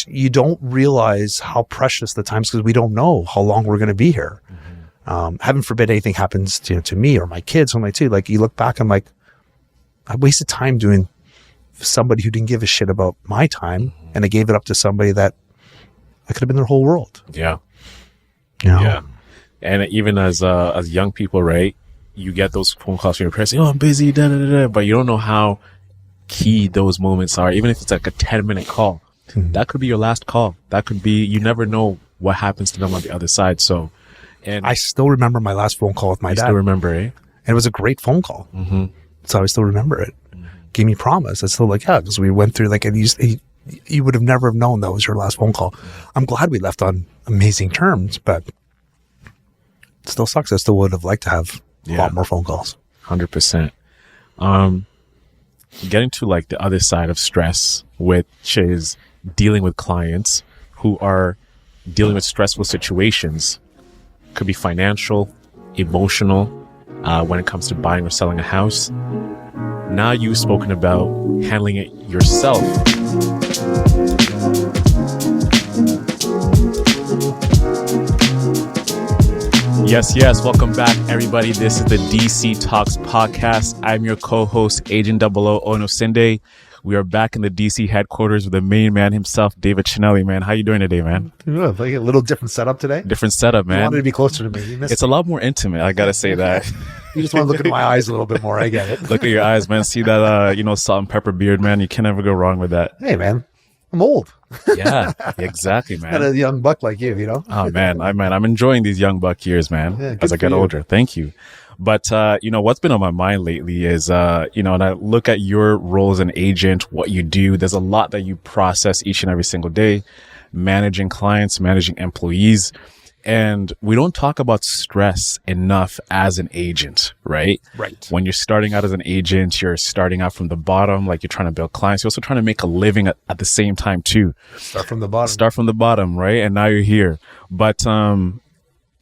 you don't realize how precious the times, because we don't know how long we're going to be here. Heaven forbid anything happens to me or my kids or my two. Like, you look back, I'm like, I wasted time doing somebody who didn't give a shit about my time, and I gave it up to somebody that I could have been their whole world. Yeah. Yeah. And even as young people, right, you get those phone calls from your parents saying, oh, I'm busy, da, da, da, da, but you don't know how key those moments are. Even if it's like a 10-minute call, that could be your last call. That could be, you never know what happens to them on the other side. So, and I still remember my last phone call with my dad. still remember, eh? And it was a great phone call. So I still remember it. Gave me promise. I still like, yeah, because we went through like, you would have never have known that was your last phone call. I'm glad we left on amazing terms, but it still sucks. I still would have liked to have a lot more phone calls. 100%. Getting to like the other side of stress, which is dealing with clients who are dealing with stressful situations. Could be financial, emotional, when it comes to buying or selling a house. Now you've spoken about handling it yourself. Yes. Welcome back, everybody. This is the DC Talks podcast. I'm your co-host, Agent 00 Onosinde. We are back in the DC headquarters with the main man himself, David Chinelli, man. How you doing today, man? Like a little different setup today. Different setup, man. You wanted to be closer to me. It's a lot more intimate. I got to say that. You just want to look at my eyes a little bit more. I get it. Look at your eyes, man. See that, salt and pepper beard, man. You can never go wrong with that. Hey, man. I'm old. Yeah, exactly, man. Not a young buck like you, Oh, man. I'm enjoying these young buck years, man, as I get older. Thank you. But, what's been on my mind lately is, and I look at your role as an agent, what you do. There's a lot that you process each and every single day, managing clients, managing employees. And we don't talk about stress enough as an agent, right? Right. When you're starting out as an agent, you're starting out from the bottom, like you're trying to build clients. You're also trying to make a living at the same time too. Start from the bottom, right? And now you're here. But,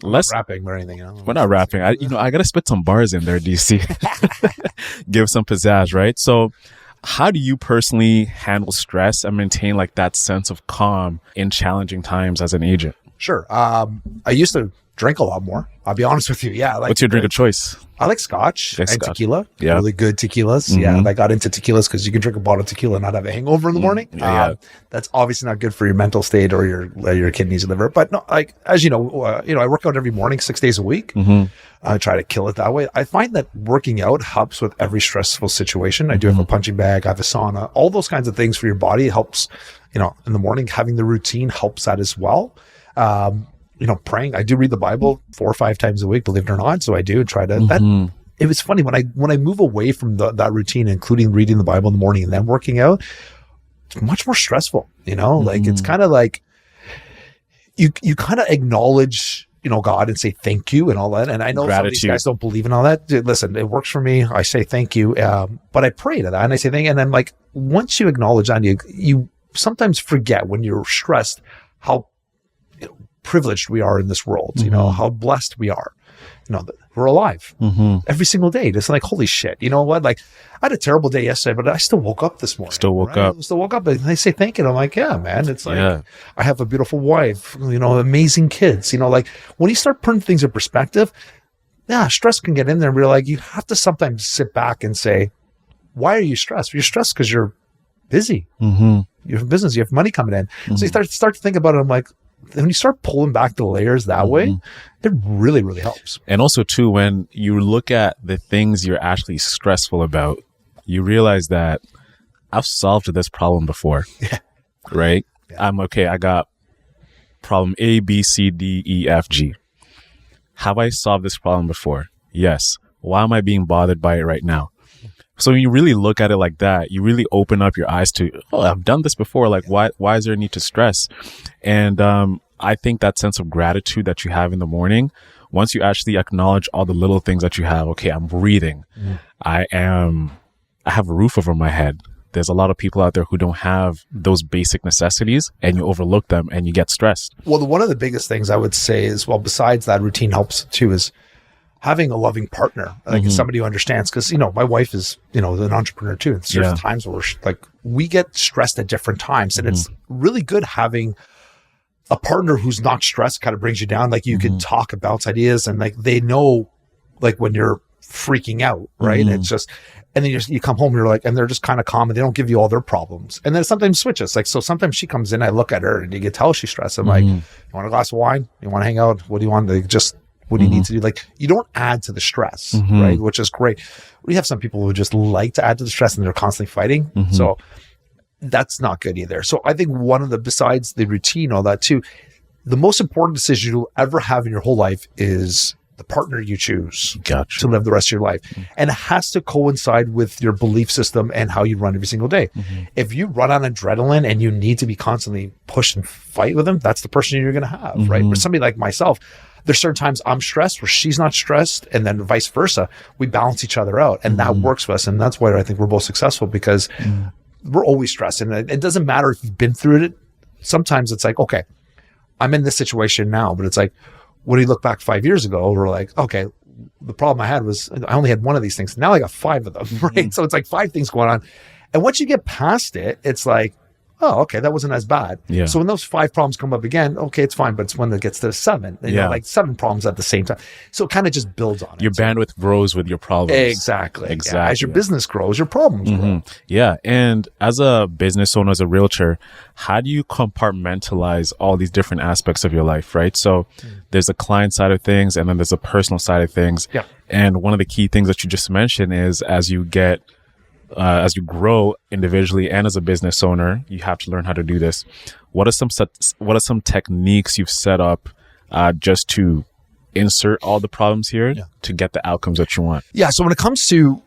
let's rapping or anything. We're not rapping. I got to spit some bars in there, DC. Give some pizzazz, right? So how do you personally handle stress and maintain like that sense of calm in challenging times as an agent? Sure. I used to drink a lot more. I'll be honest with you. Yeah. What's your drink of choice? I like scotch and tequila. Yeah. Really good tequilas. Yeah. And I got into tequilas because you can drink a bottle of tequila and not have a hangover in the morning. That's obviously not good for your mental state or your kidneys and liver. But no, like, as you know, I work out every morning, 6 days a week. I try to kill it that way. I find that working out helps with every stressful situation. I do have a punching bag. I have a sauna, all those kinds of things for your body. It helps, in the morning, having the routine helps that as well. Praying. I do read the Bible 4 or 5 times a week, believe it or not. So I do try to, it was funny when I move away from that routine, including reading the Bible in the morning and then working out, it's much more stressful, like it's kind of like you kind of acknowledge, God and say thank you and all that. And I know some of these guys don't believe in all that. Dude, listen, it works for me. I say thank you. But I pray to that and I say thank you. And then like, once you acknowledge that, you sometimes forget when you're stressed, how privileged we are in this world, how blessed we are, we're alive every single day. It's like, holy shit. You know what? Like, I had a terrible day yesterday, but I still woke up this morning. Still woke up. And they say thank you. And I'm like, yeah, man. It's like, I have a beautiful wife, amazing kids, like when you start putting things in perspective, stress can get in there and we're like, you have to sometimes sit back and say, why are you stressed? You're stressed because you're busy. You have business, you have money coming in. So you start to think about it. I'm like, when you start pulling back the layers that way, it really, really helps. And also too, when you look at the things you're actually stressful about, you realize that I've solved this problem before, right? Yeah. I'm okay. I got problem A, B, C, D, E, F, G. Have I solved this problem before? Yes. Why am I being bothered by it right now? So when you really look at it like that, you really open up your eyes to, I've done this before. Like, why is there a need to stress? And I think that sense of gratitude that you have in the morning, once you actually acknowledge all the little things that you have, okay, I'm breathing. I have a roof over my head. There's a lot of people out there who don't have those basic necessities and you overlook them and you get stressed. Well, one of the biggest things I would say is, besides that routine helps too, is having a loving partner, like somebody who understands, because, my wife is, an entrepreneur too. And there's times where we get stressed at different times, and it's really good having a partner who's not stressed, kind of brings you down. Like you can talk about ideas, and like they know, like when you're freaking out, right? It's just, and then you come home, you're like, and they're just kind of calm, and they don't give you all their problems. And then sometimes switches. Like, so sometimes she comes in, I look at her, and you can tell she's stressed. I'm like, you want a glass of wine? You want to hang out? What do you want? What do you need to do? Like, you don't add to the stress, right? Which is great. We have some people who just like to add to the stress, and they're constantly fighting. So that's not good either. So I think besides the routine, all that too, the most important decision you'll ever have in your whole life is the partner you choose to live the rest of your life. And it has to coincide with your belief system and how you run every single day. If you run on adrenaline and you need to be constantly push and fight with them, that's the person you're going to have, right? But somebody like myself, there's certain times I'm stressed where she's not stressed, and then vice versa. We balance each other out, and that works for us. And that's why I think we're both successful, because we're always stressed. And it doesn't matter if you've been through it. Sometimes it's like, okay, I'm in this situation now, but it's like, when you look back 5 years ago, we're like, okay, the problem I had was I only had one of these things. Now I got 5 of them, right? So it's like 5 things going on. And once you get past it, it's like, oh, okay, that wasn't as bad. Yeah. So when those 5 problems come up again, okay, it's fine. But it's when it gets to 7, like 7 problems at the same time. So it kind of just builds on it. Your bandwidth grows with your problems. Exactly. Yeah. As your business grows, your problems grow. Yeah. And as a business owner, as a realtor, how do you compartmentalize all these different aspects of your life, right? So there's a client side of things, and then there's a personal side of things. Yeah. And one of the key things that you just mentioned is as you grow individually and as a business owner, you have to learn how to do this. What are some techniques you've set up just to insert all the problems here to get the outcomes that you want? Yeah. So when it comes to,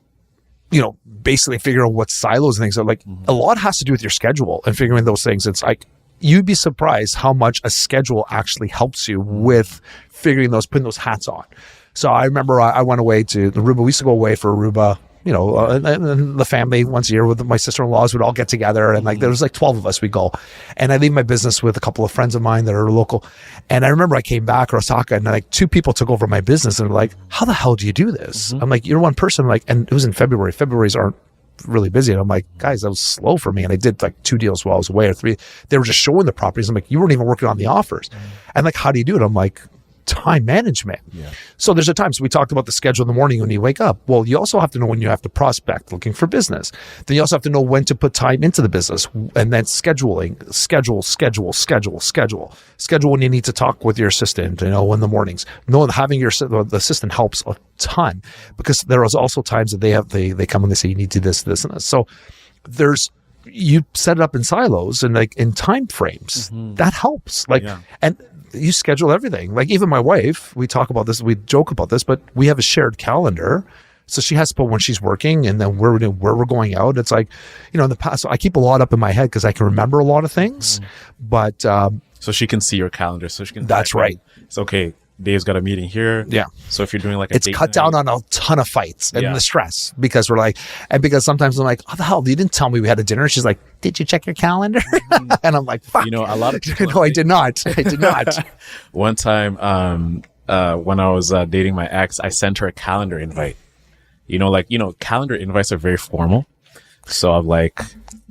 basically figuring out what silos and things are, like a lot has to do with your schedule and figuring those things. It's like, you'd be surprised how much a schedule actually helps you with putting those hats on. So I remember I went away to Aruba. We used to go away for Aruba, and the family once a year with my sister-in-laws would all get together, and like there was like 12 of us, we go. And I leave my business with a couple of friends of mine that are local. And I remember I came back to Osaka, and like 2 people took over my business, and they're like, how the hell do you do this? I'm like, you're one person. Like, and it was in February. Februaries aren't really busy. And I'm like, guys, that was slow for me. And I did like 2 deals while I was away, or 3. They were just showing the properties. I'm like, you weren't even working on the offers. And like, how do you do it? I'm like, time management. Yeah. So there's a time. So we talked about the schedule in the morning when you wake up. Well, you also have to know when you have to prospect looking for business. Then you also have to know when to put time into the business, and then schedule when you need to talk with your assistant, in the mornings. Knowing having the assistant helps a ton, because there is also times that they come and they say, you need to do this, this, and this. So you set it up in silos and like in time frames. That helps. And you schedule everything. Like even my wife, we talk about this, we joke about this, but we have a shared calendar. So she has to put when she's working and then where we're going out. It's like, in the past, so I keep a lot up in my head because I can remember a lot of things, but so she can see your calendar. So she can. That's right. It's okay. Dave's got a meeting here. Yeah. So if you're doing like it's cut down on a ton of fights and the stress, because we're like, and because sometimes I'm like, oh, the hell, you didn't tell me we had a dinner. She's like, did you check your calendar? And I'm like, fuck. A lot of people. No, I did not. I did not. One time, when I was dating my ex, I sent her a calendar invite. Calendar invites are very formal. So I'm like,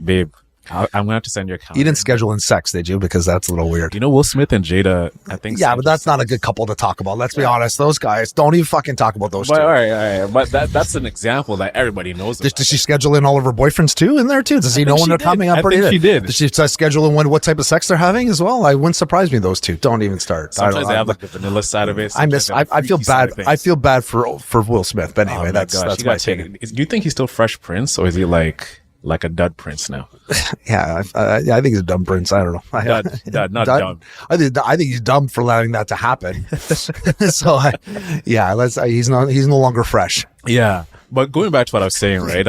babe, I'm going to have to send you a calendar. You didn't schedule in sex, did you? Because that's a little weird. Will Smith and Jada, I think. Yeah, but that's not a good couple to talk about. Let's be honest. Those guys, don't even fucking talk about those two. All right. But that's an example that everybody knows about. Does she schedule in all of her boyfriends too in there too? Does he know when they're coming? I think she did. Does she schedule in what type of sex they're having as well? I wouldn't surprise me, those two. Don't even start. Sometimes they have like the vanilla side of it. I feel bad. I feel bad for Will Smith. But anyway, that's my opinion. Do you think he's still Fresh Prince, or is he like a dud prince now? Yeah, I think he's a dumb prince. I don't know. Dud, not dumb. I think he's dumb for allowing that to happen. So, he's no longer fresh. Yeah, but going back to what I was saying, right?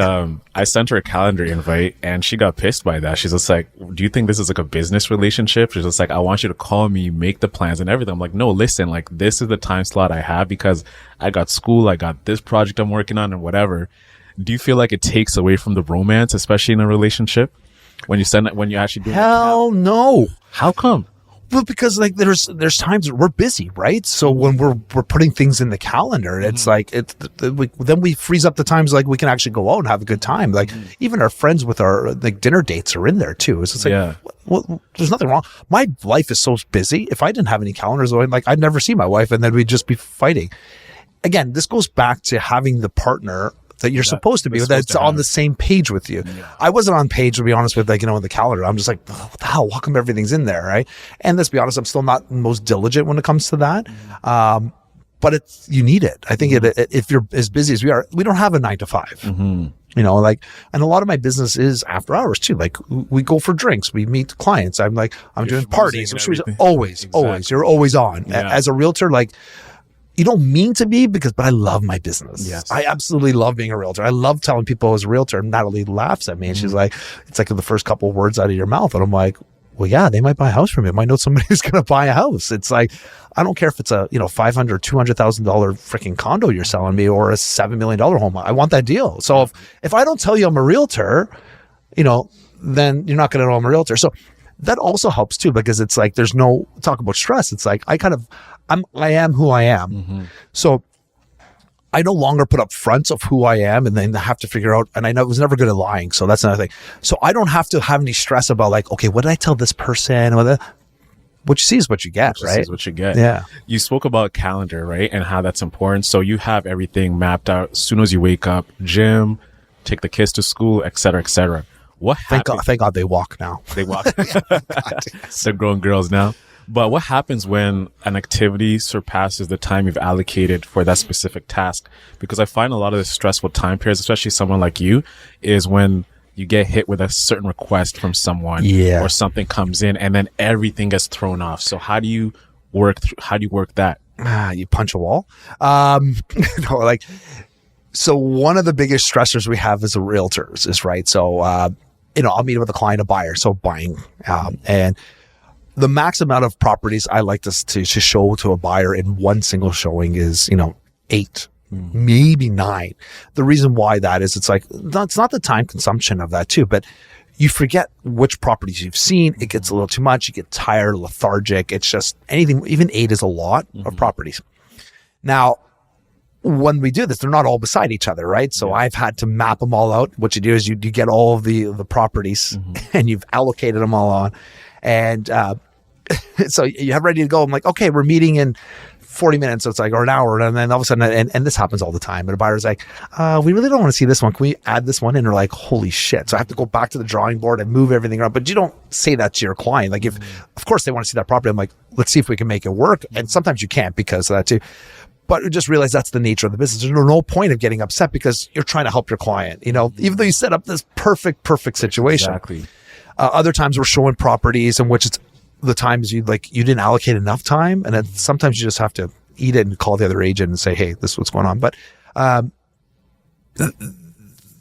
I sent her a calendar invite, and she got pissed by that. She's just like, "Do you think this is like a business relationship?" She's just like, "I want you to call me, make the plans and everything." I'm like, "No, listen, like this is the time slot I have because I got school, I got this project I'm working on, and whatever." Do you feel like it takes away from the romance, especially in a relationship, when you actually do? Hell no. How come? Well, because like there's times we're busy, right? So when we're putting things in the calendar, it's like then we freeze up the times like we can actually go out and have a good time. Like even our friends with our like dinner dates are in there too. It's just like, well, there's nothing wrong. My life is so busy. If I didn't have any calendars, like I'd never see my wife, and then we'd just be fighting. Again, this goes back to having the partner that you're supposed to be with, that's on the same page with you. Yeah. I wasn't on page, to be honest, with like, in the calendar. I'm just like, what the hell? How come everything's in there, right? And let's be honest, I'm still not most diligent when it comes to that. But you need it. I think if you're as busy as we are, we don't have a 9 to 5. And a lot of my business is after hours too. Like we go for drinks, we meet clients. I'm doing parties. Always. You're always on. Yeah. As a realtor, like, you don't mean to be but I love my business. Yes. I absolutely love being a realtor. I love telling people I was a realtor, and Natalie laughs at me and she's like, it's like the first couple of words out of your mouth. And I'm like, well, yeah, they might buy a house from me. I might know somebody who's going to buy a house. It's like, I don't care if it's a, $500,000, $200,000 freaking condo you're selling me or a $7 million home. I want that deal. So if I don't tell you I'm a realtor, then you're not going to know I'm a realtor. So that also helps too, because it's like, there's no talk about stress. It's like, I am who I am. So I no longer put up fronts of who I am and then have to figure out, and I was never good at lying. So that's another thing. So I don't have to have any stress about like, okay, what did I tell this person? What you see is what you get, right? Is what you get. Yeah. You spoke about calendar, right? And how that's important. So you have everything mapped out as soon as you wake up, gym, take the kids to school, et cetera, et cetera. What happens? Thank God they walk now. They walk. They're grown girls now. But what happens when an activity surpasses the time you've allocated for that specific task? Because I find a lot of the stressful time periods, especially someone like you, is when you get hit with a certain request from someone or something comes in and then everything gets thrown off. So how do you work that? You punch a wall. So one of the biggest stressors we have as a realtors is, right. So, I'll meet with a client, a buyer. So buying, and the max amount of properties I like to show to a buyer in one single showing is, 8, maybe 9. The reason why that is, it's like, it's not the time consumption of that too, but you forget which properties you've seen. It gets a little too much. You get tired, lethargic. It's just anything, even 8 is a lot of properties. Now, when we do this, they're not all beside each other, right? So I've had to map them all out. What you do is you get all of the properties and you've allocated them all on. And so you have ready to go. I'm like, okay, we're meeting in 40 minutes. So it's like, or an hour. And then all of a sudden, and this happens all the time. And the buyer's like, we really don't want to see this one. Can we add this one in? And they're like, holy shit. So I have to go back to the drawing board and move everything around. But you don't say that to your client. Like of course they want to see that property. I'm like, let's see if we can make it work. And sometimes you can't because of that too. But just realize that's the nature of the business. There's no point of getting upset because you're trying to help your client, even though you set up this perfect situation. Exactly. Other times we're showing properties in which it's the times you didn't allocate enough time. And then sometimes you just have to eat it and call the other agent and say, hey, this is what's going on. But,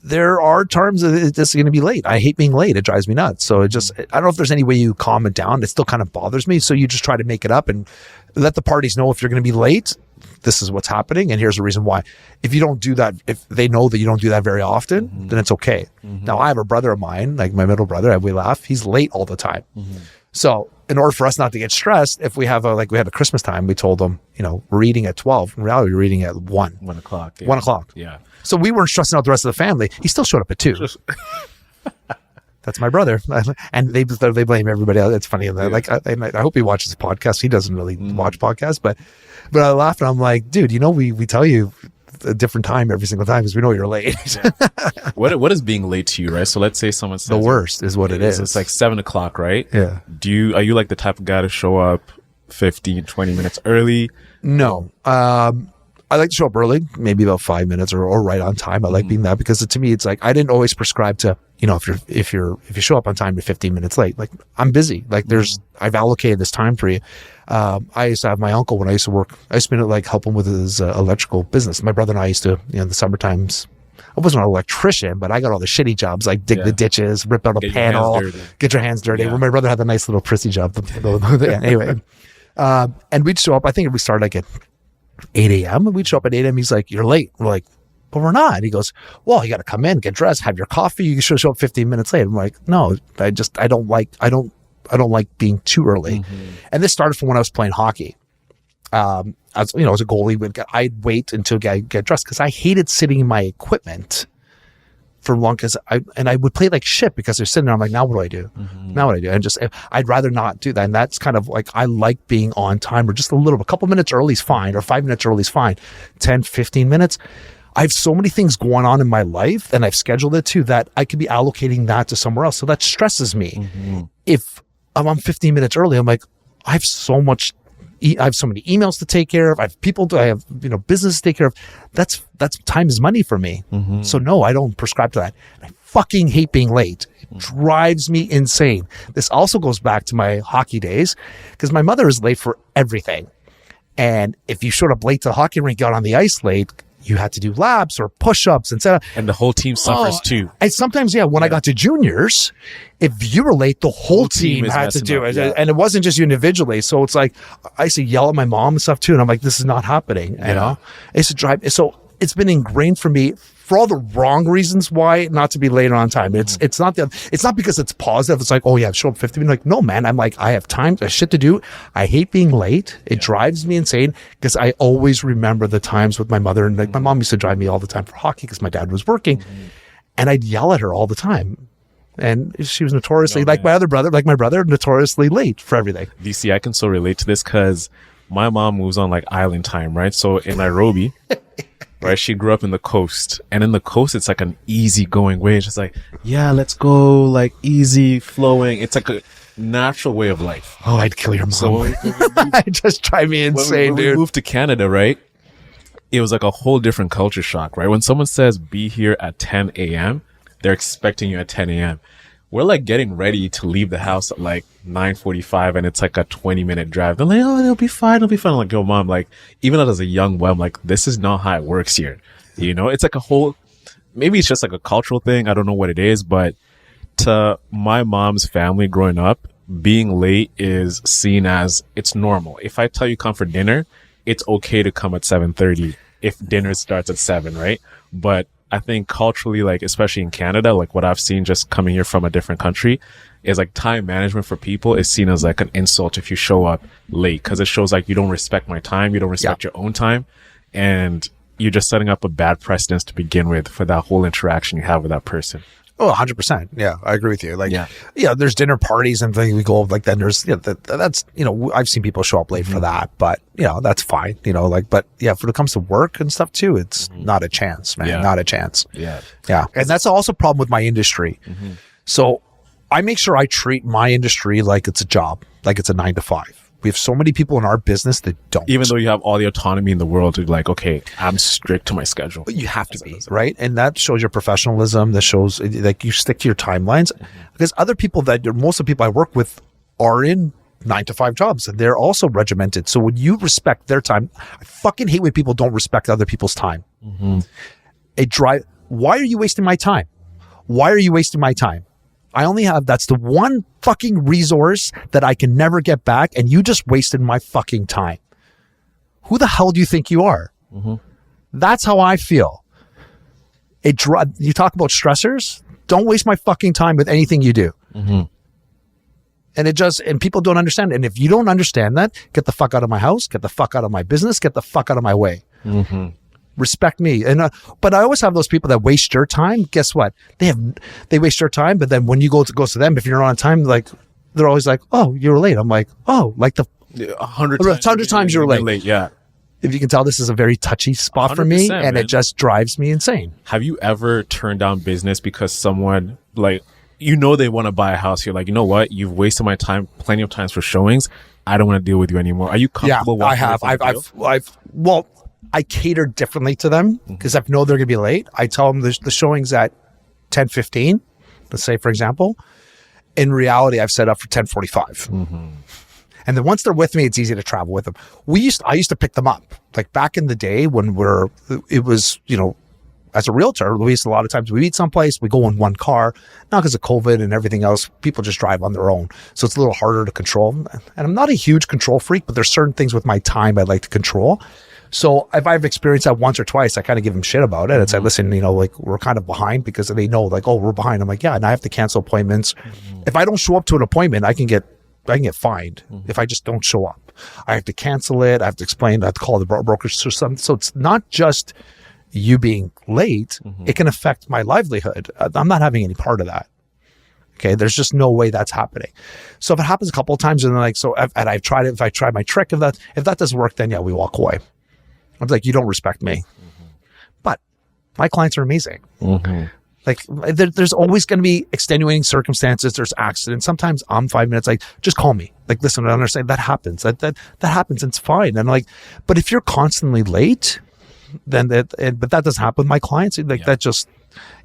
there are times that it's just going to be late. I hate being late. It drives me nuts. So I don't know if there's any way you calm it down. It still kind of bothers me. So you just try to make it up and let the parties know if you're going to be late, this is what's happening. And here's the reason why. If you don't do that, if they know that you don't do that very often, then it's okay. Now I have a brother of mine, like my middle brother, we laugh. He's late all the time. So in order for us not to get stressed, if we have we had a Christmas time, we told them, we're eating at 12. In reality, we're eating at 1. 1 o'clock. Yeah. 1 o'clock. Yeah. So we weren't stressing out the rest of the family. He still showed up at 2. That's my brother. And they blame everybody else. It's funny. I hope he watches the podcast. He doesn't really watch podcasts, but I laugh and I'm like, dude, we tell you a different time every single time because we know you're late. What is being late to you, right? So let's say someone says the worst is what it is. It's like 7 o'clock, right? Yeah. Are you like the type of guy to show up 15, 20 minutes early? No. I like to show up early, maybe about 5 minutes or right on time. I like being that because to me, it's like, I didn't always prescribe to, if you show up on time, you're 15 minutes late. Like I'm busy. Like I've allocated this time for you. I used to have my uncle when I used to work. I used to help him with his electrical business. My brother and I used to, in the summer times, I wasn't an electrician, but I got all the shitty jobs like dig the ditches, rip out a panel, get your hands dirty. Well, my brother had the nice little prissy job. Anyway, and we'd show up. I think we started like at 8 a.m. and we'd show up at 8 a.m. He's like, you're late. We're like, but we're not. He goes, well, you got to come in, get dressed, have your coffee. You should show up 15 minutes late. I'm like, no, I don't like being too early. And this started from when I was playing hockey. As a goalie, I'd wait until I get dressed because I hated sitting in my equipment for long, because I would play like shit because they're sitting there. I'm like, now what do I do? Now what do I do? And just, I'd rather not do that. And that's kind of like, I like being on time, or just a couple minutes early is fine, or 5 minutes early is fine. 10, 15 minutes. I have so many things going on in my life, and I've scheduled it too, that I could be allocating that to somewhere else. So that stresses me. If I'm on 15 minutes early, I'm like, I have so many emails to take care of. I have people I have, business to take care of. That's time is money for me. So no, I don't prescribe to that. I fucking hate being late. It drives me insane. This also goes back to my hockey days, because my mother is late for everything. And if you showed up late to the hockey rink, got on the ice late, you had to do laps or push-ups and stuff. And the whole team suffers too. And sometimes, when I got to juniors, if you were late, the whole team had to do it. And it wasn't just you individually. So it's like, I used to yell at my mom and stuff too. And I'm like, this is not happening. You know, I used to drive. So it's been ingrained for me, for all the wrong reasons why not to be late on time. It's not because it's positive. It's like, oh yeah, show up 50 minutes. Like, no, man, I'm like, I have time, shit to do. I hate being late. It drives me insane, because I always remember the times with my mother, and like my mom used to drive me all the time for hockey because my dad was working, and I'd yell at her all the time. And she was notoriously, my brother, notoriously late for everything. DC, I can so relate to this, because my mom moves on like island time, right? So in Nairobi, right, she grew up in the coast, and in the coast, it's like an easy going way. It's just like, yeah, let's go, like easy flowing. It's like a natural way of life. Oh, I'd kill your mom. So it just drive me insane, when dude. we moved to Canada, right? It was like a whole different culture shock, right? When someone says be here at 10 a.m., they're expecting you at 10 a.m. We're like getting ready to leave the house at like 9:45, and it's like a 20-minute drive. They're like, oh, it'll be fine. I'm like, yo, mom, like, even as a young boy, I'm like, this is not how it works here. It's like maybe it's just like a cultural thing. I don't know what it is, but to my mom's family growing up, being late is seen as it's normal. If I tell you come for dinner, it's okay to come at 7:30 if dinner starts at 7, right? But I think culturally, like, especially in Canada, like what I've seen just coming here from a different country, is like time management for people is seen as like an insult if you show up late, because it shows like you don't respect my time, you don't respect your own time, and you're just setting up a bad precedence to begin with for that whole interaction you have with that person. Oh, 100%. Yeah, I agree with you. Like, there's dinner parties and things we go like, then there's, that's, I've seen people show up late for that, but, that's fine, but yeah, when it comes to work and stuff too, it's not a chance, man. Not a chance. Yeah. And that's also a problem with my industry. So I make sure I treat my industry like it's a job, like it's a 9 to 5. We have so many people in our business that don't. Even though you have all the autonomy in the world to be like, okay, I'm strict to my schedule. But you have to be, right? And that shows your professionalism. That shows like you stick to your timelines. Because most of the people I work with are in 9 to 5 jobs, and they're also regimented. So when you respect their time, I fucking hate when people don't respect other people's time. Why are you wasting my time? Why are you wasting my time? That's the one fucking resource that I can never get back, and you just wasted my fucking time. Who the hell do you think you are? That's how I feel. You talk about stressors? Don't waste my fucking time with anything you do. And people don't understand. And if you don't understand that, get the fuck out of my house, get the fuck out of my business, get the fuck out of my way. Respect me. And but I always have those people that waste your time. Guess what? They waste your time, but then when you goes to them, if you're not on time, like they're always like, oh, you were late. I'm like, oh, like 100 times you were late. Yeah. If you can tell, this is a very touchy spot for me, and it just drives me insane. Have you ever turned down business because someone they want to buy a house? You're like, you know what? You've wasted my time plenty of times for showings. I don't want to deal with you anymore. Are you comfortable? Yeah, I have. I cater differently to them because I know they're going to be late. I tell them the showing's at 10:15, let's say, for example. In reality, I've set up for 10:45. And then once they're with me, it's easy to travel with them. I used to pick them up. Like back in the day when it was, as a realtor, a lot of times we meet someplace, we go in one car. Now because of COVID and everything else, people just drive on their own. So it's a little harder to control. And I'm not a huge control freak, but there's certain things with my time I'd like to control. So if I've experienced that once or twice, I kind of give them shit about it and say, listen, we're kind of behind, because they know like, oh, we're behind. I'm like, yeah, and I have to cancel appointments. If I don't show up to an appointment, I can get I can get fined if I just don't show up. I have to cancel it. I have to explain. I have to call the brokerage or something. So it's not just you being late. It can affect my livelihood. I'm not having any part of that. Okay. There's just no way that's happening. So if it happens a couple of times and like, so, and I've tried it, if I try my trick, if that doesn't work, then yeah, we walk away. I'm like, you don't respect me, but my clients are amazing. Like there's always going to be extenuating circumstances. There's accidents. Sometimes I'm 5 minutes, like, just call me. Like, listen, I understand that happens. That happens. And it's fine. And like, but if you're constantly late, then but that doesn't happen with my clients. Like that's just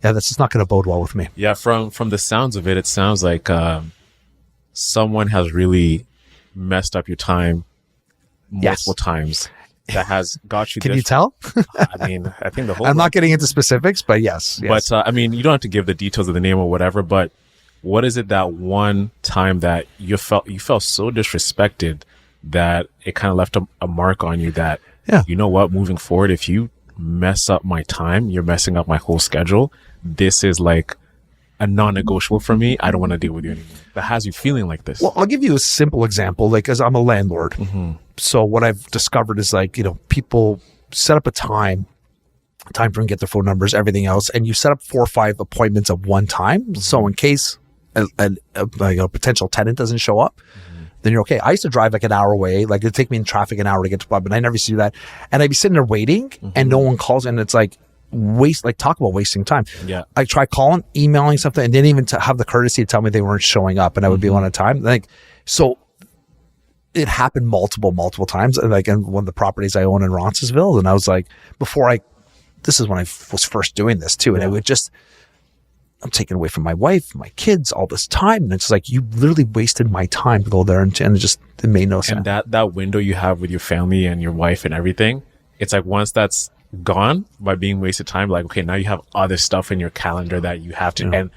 not going to bode well with me. Yeah. From the sounds of it, it sounds like, someone has really messed up your time multiple times. That has got you. Can you tell? I mean, I think the whole. I'm not getting into specifics, but yes. But I mean, you don't have to give the details of the name or whatever. But what is it that one time that you felt so disrespected that it kind of left a mark on you that, you know what, moving forward, if you mess up my time, you're messing up my whole schedule. This is like a non-negotiable for me. I don't want to deal with you anymore. That has you feeling like this. Well, I'll give you a simple example. Like, as I'm a landlord. So what I've discovered is like, people set up a time for them to get their phone numbers, everything else. And you set up 4 or 5 appointments at one time. So in case a potential tenant doesn't show up, then you're okay. I used to drive like an hour away. Like it'd take me in traffic an hour to get to the pub, and I never used to do that. And I'd be sitting there waiting and no one calls. And it's like, talk about wasting time. Yeah. I try calling, emailing something, and didn't even have the courtesy to tell me they weren't showing up, and I would be on a time. Like, so it happened multiple times. And like in one of the properties I own in Roncesvalles. And I was like, this is when I was first doing this too. And I'm taking away from my wife, my kids, all this time. And it's like, you literally wasted my time to go there, and it made no sense. And that window you have with your family and your wife and everything, it's like once that's gone by being wasted time, like, okay, now you have other stuff in your calendar that you have to, and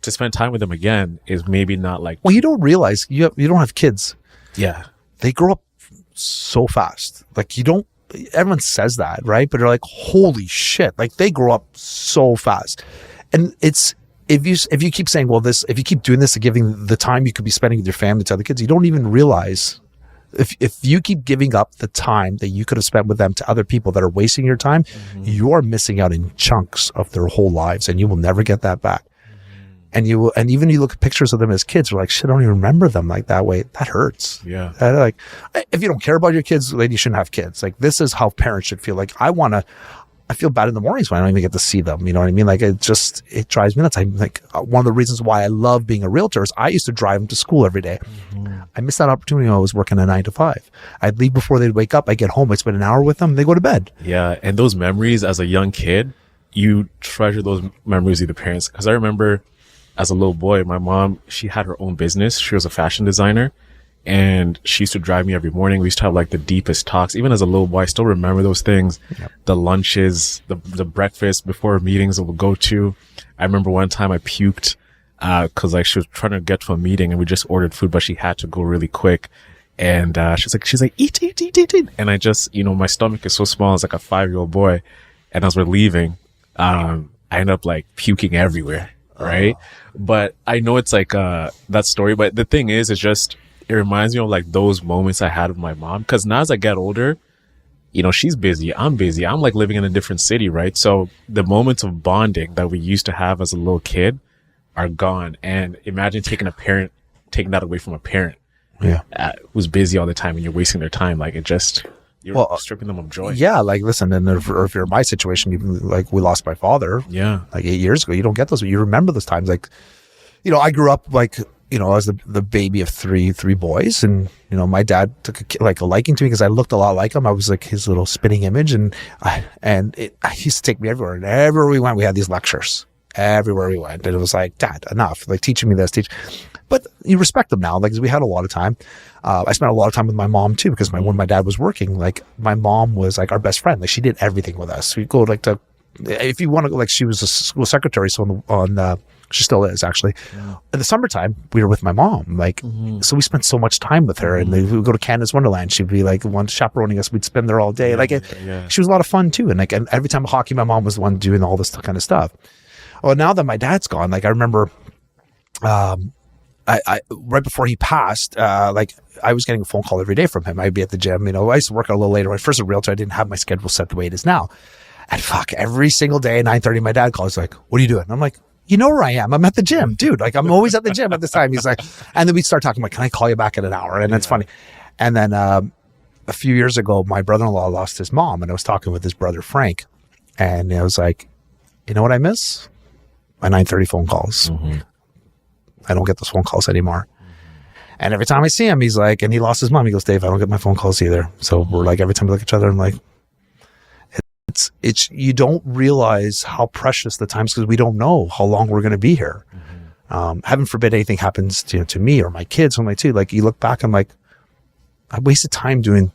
to spend time with them again is maybe not like. Well, you don't realize you don't have kids. Yeah. They grow up so fast. Like everyone says that, right? But they're like, holy shit. Like they grow up so fast. And it's, if you keep saying, well, if you keep doing this and giving the time you could be spending with your family to other kids, you don't even realize if you keep giving up the time that you could have spent with them to other people that are wasting your time, you are missing out in chunks of their whole lives, and you will never get that back. And even you look at pictures of them as kids, you're like, shit, I don't even remember them like that way. That hurts. Yeah. Like, if you don't care about your kids, then you shouldn't have kids. Like, this is how parents should feel. Like, I feel bad in the mornings when I don't even get to see them. You know what I mean? Like, it drives me nuts. I'm like, one of the reasons why I love being a realtor is I used to drive them to school every day. I missed that opportunity when I was working a 9 to 5. I'd leave before they'd wake up. I'd get home. I'd spend an hour with them. They go to bed. Yeah. And those memories as a young kid, you treasure those memories with your parents. Cause I remember as a little boy, my mom, she had her own business. She was a fashion designer. And she used to drive me every morning. We used to have like the deepest talks. Even as a little boy, I still remember those things. Yep. The lunches, the breakfast before meetings that we'll go to. I remember one time I puked, cause like she was trying to get to a meeting and we just ordered food, but she had to go really quick. And, she's like, eat. And I just, my stomach is so small. It's like a 5-year-old boy. And as we're leaving, I end up like puking everywhere. Right. But I know it's like, that story. But the thing is, it's just, it reminds me of like those moments I had with my mom. Cause now as I get older, she's busy. I'm busy. I'm like living in a different city. Right. So the moments of bonding that we used to have as a little kid are gone. And imagine taking that away from a parent. Yeah. Who's busy all the time and you're wasting their time. Like you're stripping them of joy. Yeah. Like, listen, and if you're in my situation, like we lost my father. Yeah. Like 8 years ago, you don't get those, you remember those times. Like, I grew up like, I was the baby of three boys, and my dad took a liking to me because I looked a lot like him. I was like his little spitting image, and he used to take me everywhere. And everywhere we went, we had these lectures. Everywhere we went, and it was like, Dad, enough! Like teaching me this, But you respect them now, like 'cause we had a lot of time. I spent a lot of time with my mom too, because when my dad was working, like my mom was like our best friend. Like she did everything with us. We'd go if you want to go, like she was a school secretary, so she still is actually. In the summertime, we were with my mom. Like, so we spent so much time with her, and we would go to Canada's Wonderland. She'd be like one chaperoning us. We'd spend there all day. She was a lot of fun too. And and every time hockey, my mom was the one doing all this kind of stuff. Well, now that my dad's gone, like I remember, I right before he passed, like I was getting a phone call every day from him. I'd be at the gym, you know, I used to work out a little later. When I first a realtor, I didn't have my schedule set the way it is now. And fuck, every single day at 9:30, my dad calls like, what are you doing? And I'm like, you know where I am. I'm at the gym, dude. Like I'm always at the gym at this time. He's like, and then we'd start talking like, can I call you back in an hour? And it's funny. And then, a few years ago, my brother-in-law lost his mom, and I was talking with his brother, Frank. And I was like, you know what I miss? My 9:30 phone calls. I don't get those phone calls anymore. And every time I see him, he's like, and he lost his mom. He goes, Dave, I don't get my phone calls either. So we're like, every time we look at each other, I'm like, it's you don't realize how precious the times, because we don't know how long we're going to be here. Heaven forbid anything happens to me or my kids or my two. Like you look back, I'm like, I wasted time doing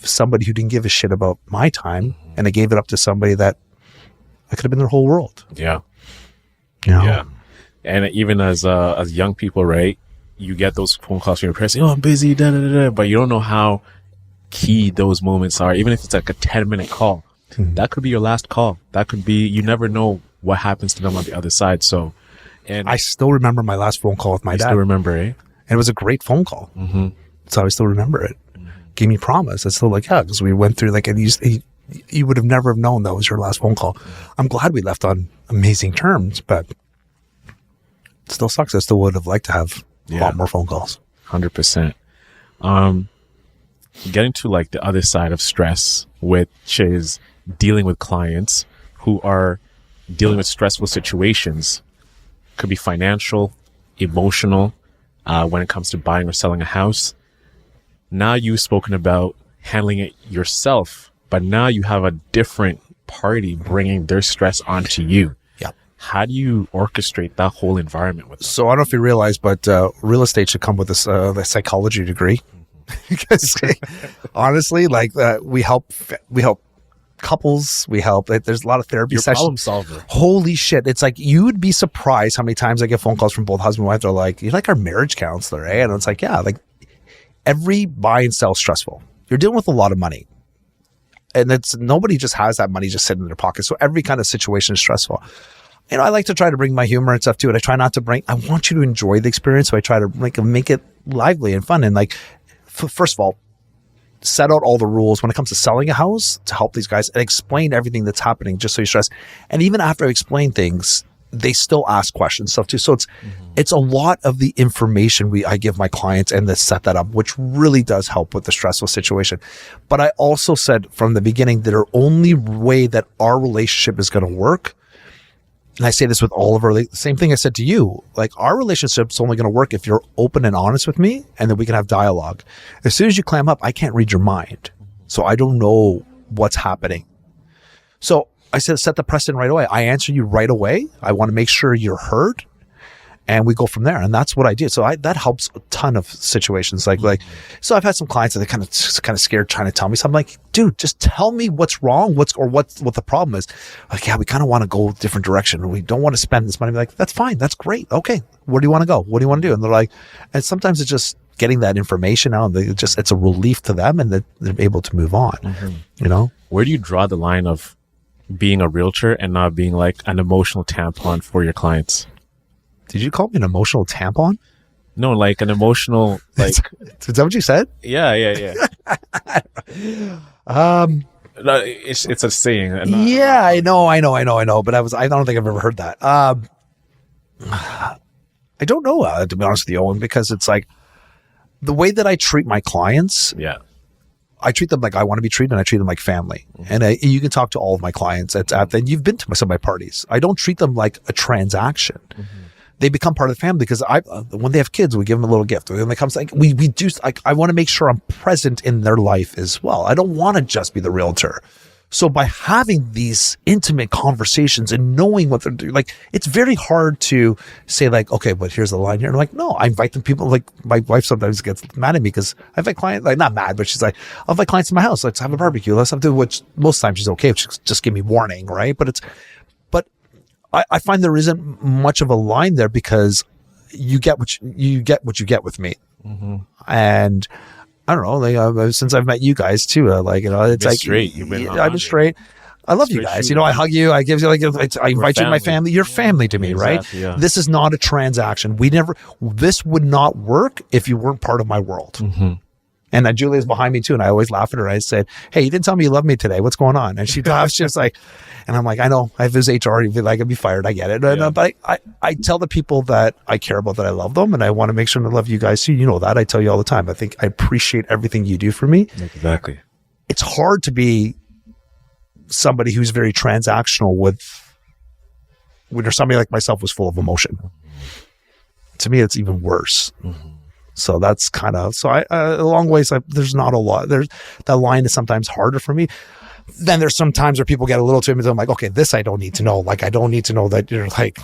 somebody who didn't give a shit about my time, and I gave it up to somebody that I could have been their whole world. Yeah. You know? Yeah. And even as young people, right, you get those phone calls from your parents, I'm busy, but you don't know how key those moments are. Even if it's like a 10-minute call, that could be your last call. That could be, you never know what happens to them on the other side. So, and I still remember my last phone call with my dad. Still remember, eh? And it was a great phone call. So I still remember it. Gave me promise. I still like, yeah, because we went through like, and you would have never have known that was your last phone call. I'm glad we left on amazing terms, but it still sucks. I still would have liked to have a lot more phone calls. 100%. Getting to like the other side of stress, which is dealing with clients who are dealing with stressful situations. Could be financial, emotional, when it comes to buying or selling a house. Now you've spoken about handling it yourself, but now you have a different party bringing their stress onto you. Yep. How do you orchestrate that whole environment with them? So I don't know if you realize, but real estate should come with a psychology degree. Because honestly, like we help couples, there's a lot of therapy You're sessions. problem solver. Holy shit. It's like, you'd be surprised how many times I get phone calls from both husband and wife. They're like, you're like our marriage counselor, eh? And it's like, yeah, like every buy and sell is stressful. You're dealing with a lot of money. And nobody just has that money just sitting in their pocket. So every kind of situation is stressful. You know, I like to try to bring my humor and stuff to it. I try not to I want you to enjoy the experience. So I try to make it lively and fun. And like, first of all, set out all the rules when it comes to selling a house to help these guys and explain everything that's happening just so you stress. And even after I explain things, they still ask questions stuff too. So it's a lot of the information I give my clients and to set that up, which really does help with the stressful situation. But I also said from the beginning that our only way that our relationship is going to work, and I say this with all of our, same thing I said to you, like our relationship's only going to work if you're open and honest with me and then we can have dialogue. As soon as you clam up, I can't read your mind. So I don't know what's happening. So I said, set the precedent right away. I answer you right away. I want to make sure you're heard and we go from there. And that's what I do. So that helps a ton of situations. Like, so I've had some clients that are kind of scared trying to tell me something. I'm like, dude, just tell me what's wrong, what the problem is. Like, yeah, we kind of want to go a different direction. We don't want to spend this money. I'm like, that's fine. That's great. Okay. Where do you want to go? What do you want to do? And they're like, and sometimes it's just getting that information out. And it's a relief to them and they're able to move on, you know? Where do you draw the line of being a realtor and not being like an emotional tampon for your clients? Did you call me an emotional tampon? No, like an emotional, like. Is that what you said? Yeah. No, it's a saying. Yeah, I know. But I don't think I've ever heard that. I don't know, to be honest with you, Owen, because it's like the way that I treat my clients. Yeah. I treat them like I want to be treated, and I treat them like family. And you can talk to all of my clients and you've been to some of my parties. I don't treat them like a transaction. They become part of the family because when they have kids, we give them a little gift. When they come, like we do, like I want to make sure I'm present in their life as well. I don't want to just be the realtor. So by having these intimate conversations and knowing what they're doing, like it's very hard to say like, okay, but here's the line here. And I'm like, no, I invite them people. Like my wife sometimes gets mad at me because I invite clients, like not mad, but she's like, I'll invite clients to my house. Let's have a barbecue. Let's have to, which most times she's okay. Just give me warning, right? But I find there isn't much of a line there because you get what you get with me. And I don't know, like, since I've met you guys too, like, you know, it's like, straight. You've been I've been straight. I love you guys. I hug you. I give you I invite you to my family. You're family to me, exactly, right? Yeah. This is not a transaction. This would not work if you weren't part of my world. Mm-hmm. And Julia's behind me too. And I always laugh at her. I said, hey, you didn't tell me you love me today. What's going on? And she laughs. She's like, and I'm like, I know. If there's HR, you'd be like, I'd be fired. I get it. And, but I tell the people that I care about that I love them. And I want to make sure to love you guys too. You know that. I tell you all the time. I think I appreciate everything you do for me. Exactly. It's hard to be somebody who's very transactional when somebody like myself was full of emotion. To me, it's even worse. Mm-hmm. So that's kind of, a long ways, there's not a lot. That line is sometimes harder for me. Then there's some times where people get a little too, I'm like, okay, this I don't need to know. Like, I don't need to know that you're like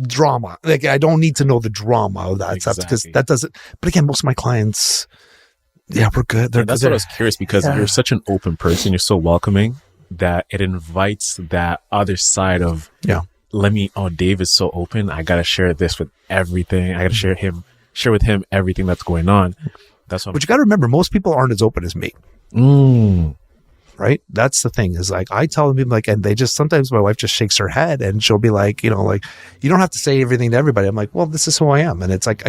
drama. Like, I don't need to know the drama of that stuff because that doesn't, but again, most of my clients, we're good. That's what I was curious because you're such an open person. You're so welcoming that it invites that other side of, Dave is so open. I got to share this with everything. I got to share with him everything that's going on. That's what. But you got to remember, most people aren't as open as me. Right? That's the thing is like, I tell them like, and they just, sometimes my wife just shakes her head and she'll be like, you don't have to say everything to everybody. I'm like, well, this is who I am. And it's like,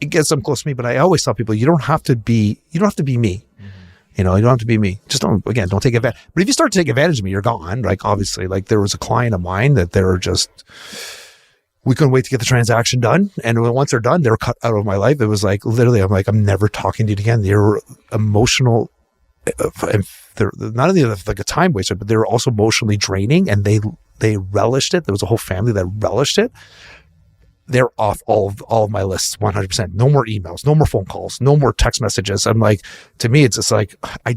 it gets them close to me, but I always tell people, you don't have to be me. Mm-hmm. You don't have to be me. Just don't take advantage. But if you start to take advantage of me, you're gone. Like, obviously, like there was a client of mine that we couldn't wait to get the transaction done. And once they're done, they were cut out of my life. It was like, literally, I'm like, I'm never talking to you again. They were emotional. And they're not only like a time waster, but they were also emotionally draining, and they relished it. There was a whole family that relished it. They're off all of my lists, 100%. No more emails, no more phone calls, no more text messages. I'm like, to me, it's just like, I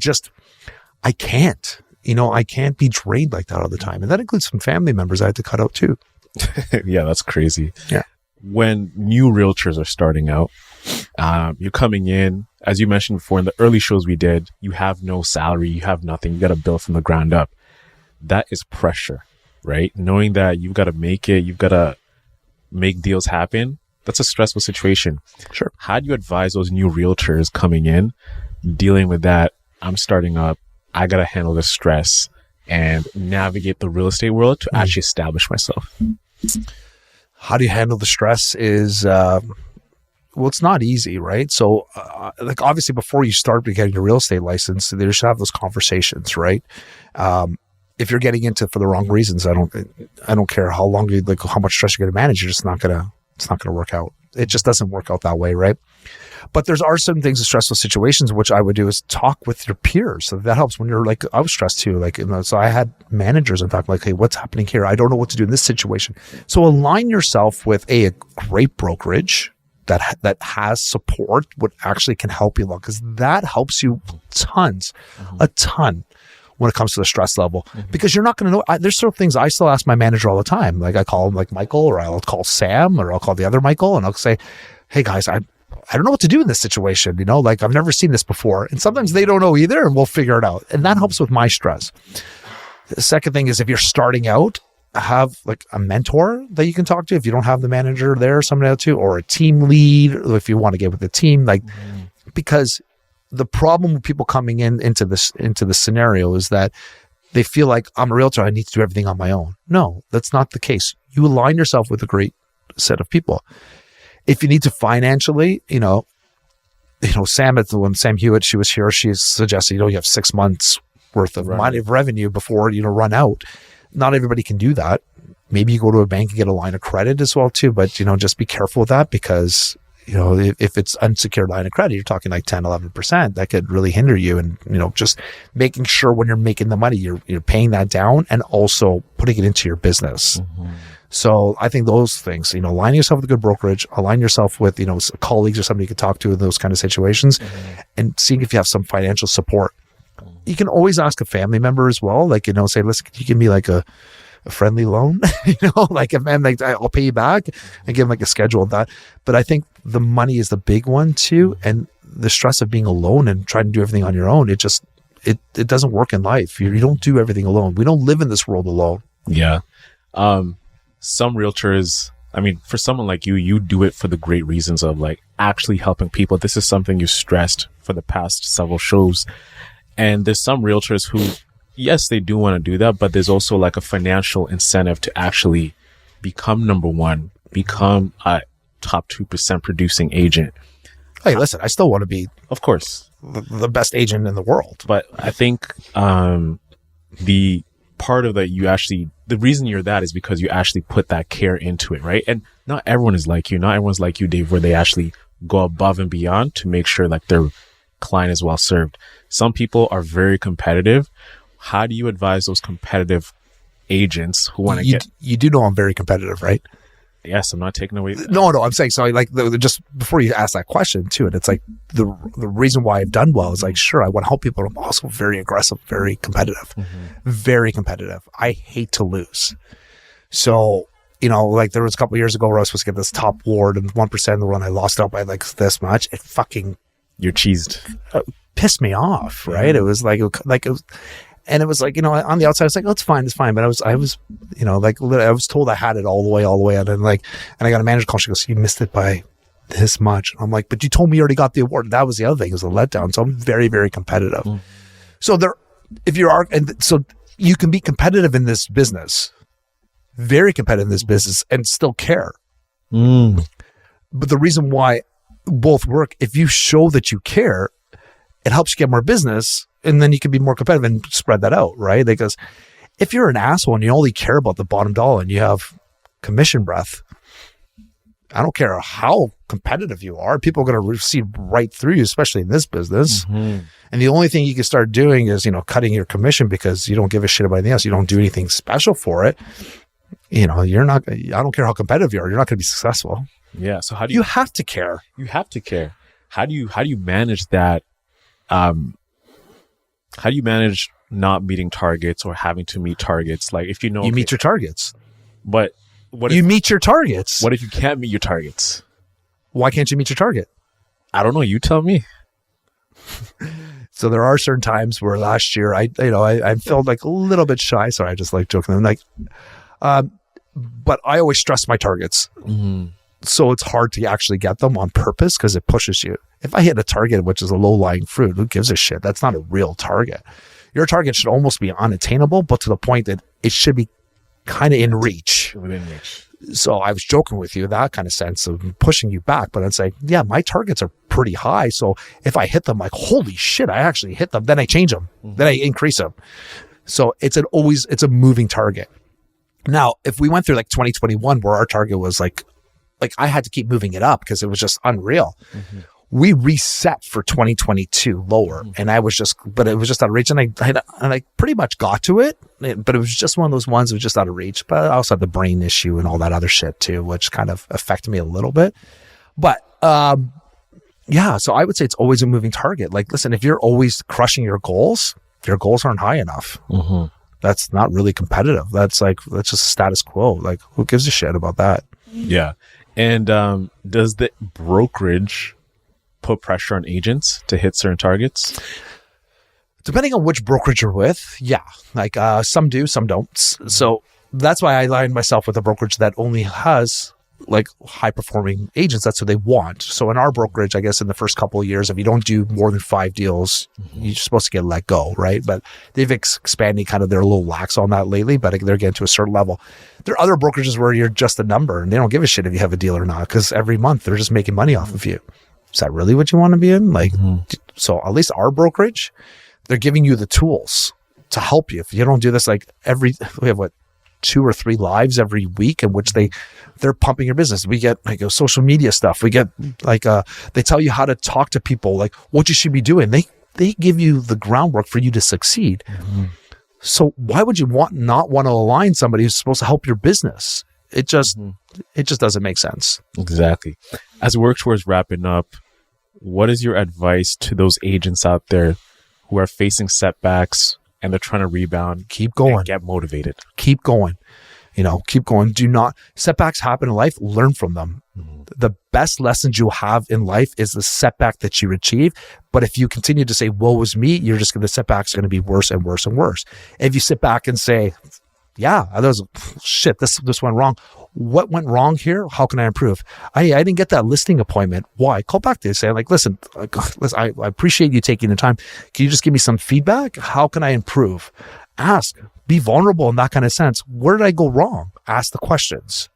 can't, I can't be drained like that all the time. And that includes some family members I had to cut out too. Yeah, that's crazy. Yeah. When new realtors are starting out, you're coming in, as you mentioned before, in the early shows we did, you have no salary, you have nothing, you got to build from the ground up. That is pressure, right? Knowing that you've got to make it, you've got to make deals happen. That's a stressful situation. Sure. How do you advise those new realtors coming in, dealing with that? I'm starting up, I got to handle the stress and navigate the real estate world to actually establish myself. How do you handle the stress is, it's not easy, right? So, like obviously before you start getting your real estate license, there should have those conversations, right? If you're getting into it for the wrong reasons, I don't care how long how much stress you're going to manage. It's not going to work out. It just doesn't work out that way, right? But are some things in stressful situations, which I would do is talk with your peers. So that helps when you're like, I was stressed too. Like, so I had managers and talk like, hey, what's happening here? I don't know what to do in this situation. So align yourself with a great brokerage that has support, what actually can help you along, because that helps you a ton when it comes to the stress level, because you're not going to know. There's certain things I still ask my manager all the time. Like I call him like Michael, or I'll call Sam, or I'll call the other Michael, and I'll say, hey guys, I don't know what to do in this situation. Like I've never seen this before. And sometimes they don't know either, and we'll figure it out. And that helps with my stress. The second thing is, if you're starting out, have like a mentor that you can talk to if you don't have the manager there or somebody else too, or a team lead if you want to get with the team, because the problem with people coming into this scenario is that they feel like, I'm a realtor, I need to do everything on my own. No, that's not the case. You align yourself with a great set of people. If you need to financially, Sam Hewitt, she was here, she suggested, you have 6 months worth of money of revenue before, run out. Not everybody can do that. Maybe you go to a bank and get a line of credit as well too, but just be careful with that, because if it's unsecured line of credit, you're talking like 10, 11%, that could really hinder you. And, just making sure when you're making the money, you're paying that down and also putting it into your business. So I think those things, align yourself with a good brokerage, align yourself with, colleagues or somebody you could talk to in those kind of situations, and seeing if you have some financial support. You can always ask a family member as well, like, say, listen, can you give me like a friendly loan? Like if I'm like, I'll pay you back, and give them like a schedule of that. But I think the money is the big one too. And the stress of being alone and trying to do everything on your own, it doesn't work in life. You don't do everything alone. We don't live in this world alone. Yeah. Some realtors, for someone like you do it for the great reasons of like actually helping people. This is something you stressed for the past several shows. And there's some realtors who, yes, they do want to do that, but there's also like a financial incentive to actually become number one, become a top 2% producing agent. Hey, listen, I still want to be, of course, the best agent in the world. But I think the part of that the reason you're that is because you actually put that care into it, right? And not everyone is like you. Not everyone's like you, Dave, where they actually go above and beyond to make sure like their client is well served. Some people are very competitive. How do you advise those competitive agents who want to get... You do know I'm very competitive, right? Yes, I'm not taking away... No, I'm saying, so like, just before you ask that question too, and it's like, the reason why I've done well is like, sure, I want to help people, but I'm also very aggressive, very competitive, very competitive. I hate to lose. So, you know, like there was a couple of years ago where I was supposed to get this top award and 1% of the run, I lost out by like this much. It fucking... You're cheesed. Pissed me off, right? It was like, and it was like, you know, on the outside, I was like, oh, it's fine. But I was, you know, like I was told I had it all the way. And then and I got a manager call. She goes, you missed it by this much. I'm like, but you told me you already got the award. That was the other thing, it was a letdown. So I'm very, very competitive. So so you can be competitive in this business, very competitive in this business and still care. But the reason why both work, if you show that you care, it helps you get more business. And then you can be more competitive and spread that out, right? Because if you're an asshole and you only care about the bottom dollar and you have commission breath, I don't care how competitive you are, people are going to see right through you, especially in this business. And the only thing you can start doing is, you know, cutting your commission because you don't give a shit about anything else. You don't do anything special for it. You know, I don't care how competitive you are. You're not going to be successful. Yeah. So how do you have to care? You have to care. How do you manage that? How do you manage not meeting targets or having to meet targets? Like if you know... You meet your targets. But what if... You meet your targets. What if you can't meet your targets? Why can't you meet your target? I don't know. You tell me. So there are certain times where last year I felt like a little bit shy. Sorry, I just like joking. I'm like, but I always stress my targets. So it's hard to actually get them on purpose because it pushes you. If I hit a target, which is a low-lying fruit, who gives a shit? That's not a real target. Your target should almost be unattainable, but to the point that it should be kind of in reach. Within reach. So I was joking with you, that kind of sense of pushing you back. But it's like, yeah, my targets are pretty high. So if I hit them, like, holy shit, I actually hit them. Then I change them. Then I increase them. So it's a moving target. Now, if we went through like 2021, where our target was like I had to keep moving it up because it was just unreal. We reset for 2022 lower, and but it was just out of reach. And I pretty much got to it, but it was just one of those ones that was just out of reach. But I also had the brain issue and all that other shit too, which kind of affected me a little bit. But yeah, so I would say it's always a moving target. Like, listen, if you're always crushing your goals aren't high enough. That's not really competitive. That's just status quo. Like, who gives a shit about that? Yeah. And does the brokerage put pressure on agents to hit certain targets? Depending on which brokerage you're with, yeah. Like some do, some don't. So that's why I aligned myself with a brokerage that only has like high performing agents. That's what they want. So in our brokerage, I guess in the first couple of years, if you don't do more than 5 deals, you're supposed to get let go, right? But they've expanded kind of, they're a little lax on that lately, but they're getting to a certain level. There are other brokerages where you're just a number and they don't give a shit if you have a deal or not, because every month they're just making money off of you. Is that really what you want to be in? Like, so at least our brokerage, they're giving you the tools to help you. If you don't do this, like we have 2 or 3 lives every week in which they're pumping your business. We get like social media stuff. We get like they tell you how to talk to people, like what you should be doing. They give you the groundwork for you to succeed. So why would you not want to align somebody who's supposed to help your business? It just doesn't make sense. Exactly. As we work towards wrapping up, what is your advice to those agents out there who are facing setbacks and they're trying to rebound? Keep going. And get motivated. Keep going. Keep going. Setbacks happen in life. Learn from them. The best lessons you'll have in life is the setback that you achieve. But if you continue to say, woe is me, the setback's going to be worse and worse and worse. If you sit back and say, yeah, this went wrong. What went wrong here? How can I improve? I didn't get that listing appointment. Why? Call back to say, like, listen, I appreciate you taking the time. Can you just give me some feedback? How can I improve? ask, be vulnerable in that kind of sense. Where did I go wrong? Ask the questions.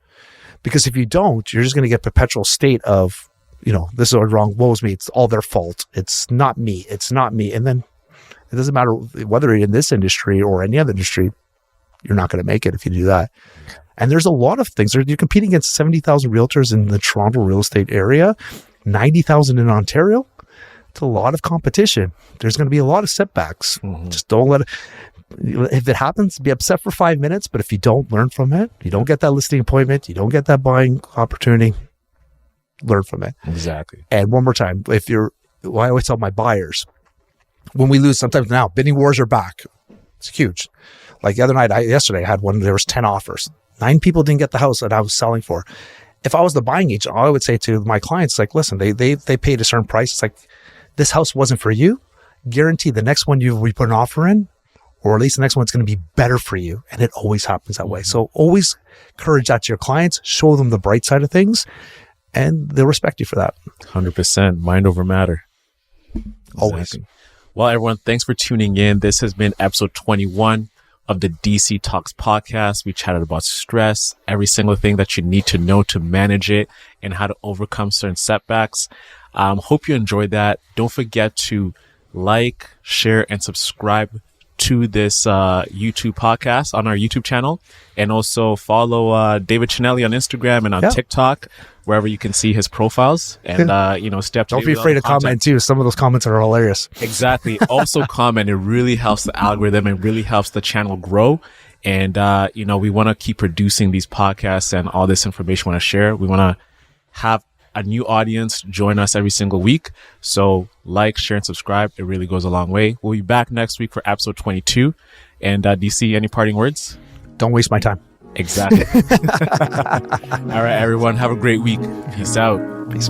Because if you don't, you're just going to get perpetual state of, this is wrong. Woe is me. It's all their fault. It's not me. It's not me. And then it doesn't matter whether you're in this industry or any other industry, you're not going to make it if you do that. And there's a lot of things. You're competing against 70,000 realtors in the Toronto real estate area, 90,000 in Ontario. It's a lot of competition. There's going to be a lot of setbacks. Just don't let it. If it happens, be upset for 5 minutes. But if you don't learn from it, you don't get that listing appointment, you don't get that buying opportunity, learn from it. Exactly. And one more time, I always tell my buyers, when we lose, sometimes now, bidding wars are back. It's huge. Like the other night, yesterday, I had one, there was 10 offers. 9 people didn't get the house that I was selling for. If I was the buying agent, all I would say to my clients, like, listen, they paid a certain price. It's like, this house wasn't for you. Guarantee the next one we put an offer in, or at least the next one's going to be better for you. And it always happens that way. So always encourage that to your clients, show them the bright side of things, and they'll respect you for that. 100%. Mind over matter. Always. Exactly. Well, everyone, thanks for tuning in. This has been episode 21 of the DC Talks podcast. We chatted about stress, every single thing that you need to know to manage it, and how to overcome certain setbacks. Hope you enjoyed that. Don't forget to like, share, and subscribe to this YouTube podcast on our YouTube channel, and also follow David Chinelli on Instagram and on TikTok, wherever you can see his profiles, and stay up to date. Don't be afraid to comment too. Some of those comments are hilarious. Exactly. Also comment. It really helps the algorithm and really helps the channel grow. And we want to keep producing these podcasts and all this information we want to share. We want to have a new audience join us every single week. So like, share, and subscribe. It really goes a long way. We'll be back next week for episode 22. And DC, any parting words? Don't waste my time. Exactly. All right, everyone. Have a great week. Peace out. Peace.